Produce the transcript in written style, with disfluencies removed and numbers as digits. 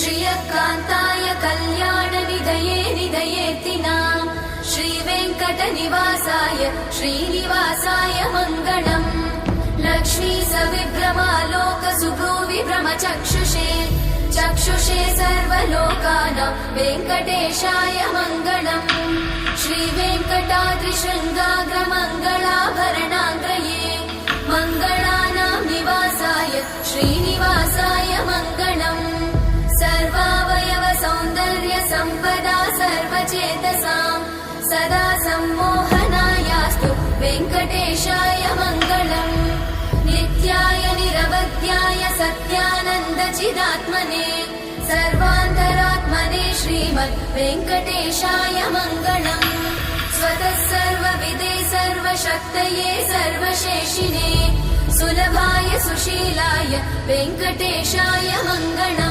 श्रियकान्ताय कल्याणनिधये निधयेतिनाम् श्रीवेङ्कटनिवासाय श्रीनिवासाय मङ्गलम् लक्ष्मी सविभ्रमालोकसुभ्रूविभ्रमचक्षुषे चक्षुषे सर्वलोकानां वेङ्कटेशाय मङ्गलम् श्रीवेङ्कटाद्रिशृङ्गाग्रमङ्गलाभरणाङ्गये मङ्गलानां निवासाय श्रीनिवासाय मङ्गलम् सर्वावयव सौन्दर्य सम्पदा सर्वचेतसां सदा सम्मोहनायास्तु वेङ्कटेशाय मङ्गलम् नित्याय निरवध्याय सत्यानन्दचिदात्मने सर्वान्तरात्मने श्रीमद् वेङ्कटेशाय मङ्गलम् स्वतः सर्वविदे सर्वशक्तये सर्वशेषिने सुलभाय सुशीलाय वेङ्कटेशाय मङ्गलम्।